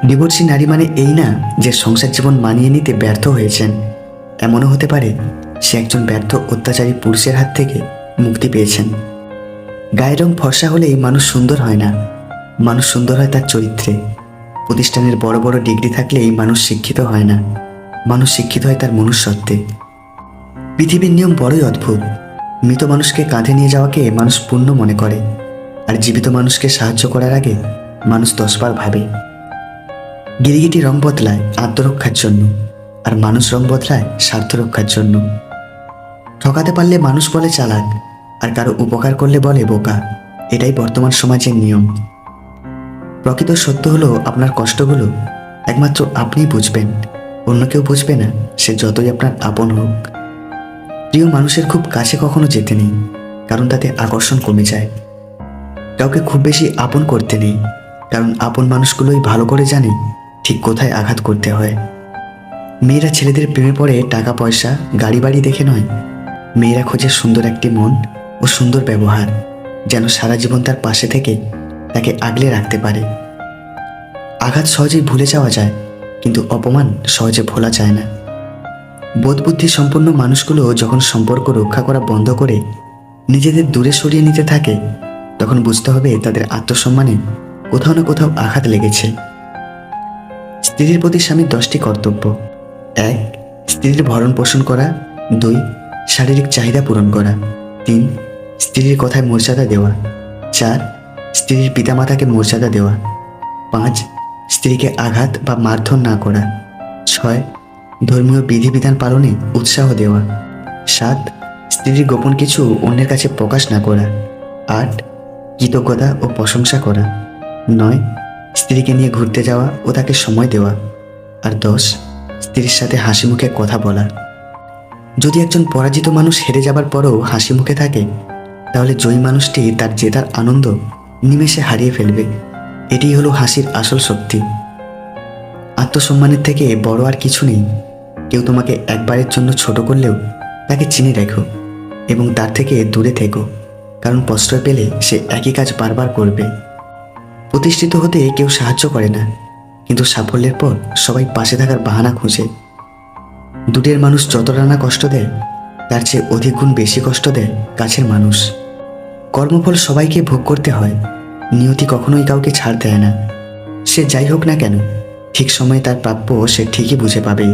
Divorcee নারী মানে এই না যে সংসার জীবন মানিয়ে নিতে ব্যর্থ হয়েছেন। এমনও হতে পারে সে একজন ব্যর্থ অত্যাচারী পুরুষের হাত থেকে মুক্তি পেয়েছেন। গায়ের রং ফর্সা হলেই মানুষ সুন্দর হয় না, মানুষ সুন্দর হয় তার চরিত্রে। প্রতিষ্ঠানের বড় বড় ডিগ্রি থাকলেই মানুষ শিক্ষিত হয় না, মানুষ শিক্ষিত হয় তার মনুষ্যত্বে। পৃথিবীর নিয়ম বড়ই অদ্ভুত। মৃত মানুষকে কাঁধে নিয়ে যাওয়াকে মানুষ পুণ্য মনে করে, আর জীবিত মানুষকে সাহায্য করার আগে মানুষ 10বার ভাবে। গিরগিটি রং বদলায় আত্মরক্ষার জন্য, আর মানুষ রং বদলায় স্বার্থ রক্ষার জন্য। ঠকাতে পারলে মানুষ বলে চালাক, আর কারো উপকার করলে বলে বোকা। এটাই বর্তমান সমাজের নিয়ম। প্রকৃত সত্য হলো আপনার কষ্টগুলো একমাত্র আপনিই বুঝবেন, অন্য কেউ বুঝবে না, সে যতই আপনার আপন হোক। প্রিয় মানুষের খুব কাছে কখনো যেতে নেই, কারণ তাতে আকর্ষণ কমে যায়। কাউকে খুব বেশি আপন করতে নেই, কারণ আপন মানুষগুলোই ভালো করে জানে ঠিক কোথায় আঘাত করতে হয়। মেয়েরা ছেলেদের প্রেমে পড়ে টাকা পয়সা গাড়ি বাড়ি দেখে নয়, মেয়েরা খোঁজে সুন্দর একটি মন ও সুন্দর ব্যবহার, যেন সারা জীবন তার পাশে থেকে তাকে আগলে রাখতে পারে। আঘাত সহজেই ভুলে যাওয়া যায়, কিন্তু অপমান সহজে ভোলা যায় না। বোধবুদ্ধি সম্পন্ন মানুষগুলো যখন সম্পর্ক রক্ষা করা বন্ধ করে নিজেদের দূরে সরিয়ে নিতে থাকে, তখন বুঝতে হবে তাদের আত্মসম্মানে কোথাও না কোথাও আঘাত লেগেছে। স্ত্রীর প্রতি স্বামীর 10টি কর্তব্য: 1. স্ত্রীর ভরণ পোষণ করা। 2. শারীরিক চাহিদা পূরণ করা। 3. স্ত্রীর কথায় মর্যাদা দেওয়া। 4. স্ত্রীর পিতামাতাকে মর্যাদা দেওয়া। 5. স্ত্রীকে আঘাত বা মারধর না করা। 6. ধর্মীয় বিধিবিধান পালনে উৎসাহ দেওয়া। 7. স্ত্রীর গোপন কিছু অন্যের কাছে প্রকাশ না করা। 8. কৃতজ্ঞতা ও প্রশংসা করা। 9. স্ত্রীকে নিয়ে ঘুরতে যাওয়া ও তাকে সময় দেওয়া। আর 10. স্ত্রীর সাথে হাসি মুখে কথা বলা। যদি একজন পরাজিত মানুষ হেরে যাবার পরও হাসি মুখে থাকে, তাহলে জয়ী মানুষটি তার জেতার আনন্দ নিমেষে হারিয়ে ফেলবে। এটিই হলো হাসির আসল শক্তি। আত্মসম্মানের থেকে বড় আর কিছু নেই। কেউ তোমাকে একবারের জন্য ছোট করলেও তাকে চিনে রেখো এবং তার থেকে দূরে থেকো, কারণ প্রশ্রয় পেলে সে একই কাজ বারবার করবে। প্রতিষ্ঠিত হতে কেউ সাহায্য করে না, কিন্তু সাফল্যের পর সবাই পাশে থাকার বাহানা খুঁজে। দূরের মানুষ যতটা না কষ্ট দেয়, তার চেয়ে অধিক গুণ বেশি কষ্ট দেয় কাছের মানুষ। কর্মফল সবাইকে ভোগ করতে হয়, নিয়তি কখনোই কাউকে ছাড় দেয় না। সে যাই হোক না কেন, ঠিক সময়ে তার প্রাপ্য সে ঠিকই বুঝে পাবেই।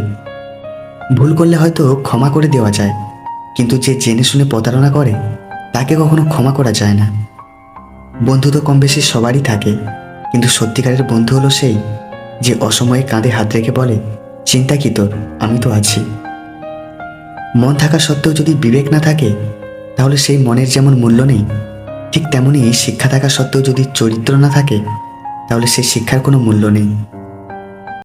ভুল করলে হয়তো ক্ষমা করে দেওয়া যায়, কিন্তু যে জেনে শুনে প্রতারণা করে তাকে কখনো ক্ষমা করা যায় না। বন্ধু তো কম বেশি সবারই থাকে, কিন্তু সত্যিকারের বন্ধু হলো সেই যে অসময়ে কাঁধে হাত রেখে বলে, চিন্তা কি তোর, আমি তো আছি। মন থাকা সত্ত্বেও যদি বিবেক না থাকে, তাহলে সেই মনের যেমন মূল্য নেই, ঠিক তেমনই শিক্ষা থাকা সত্ত্বেও যদি চরিত্র না থাকে, তাহলে সেই শিক্ষার কোনো মূল্য নেই।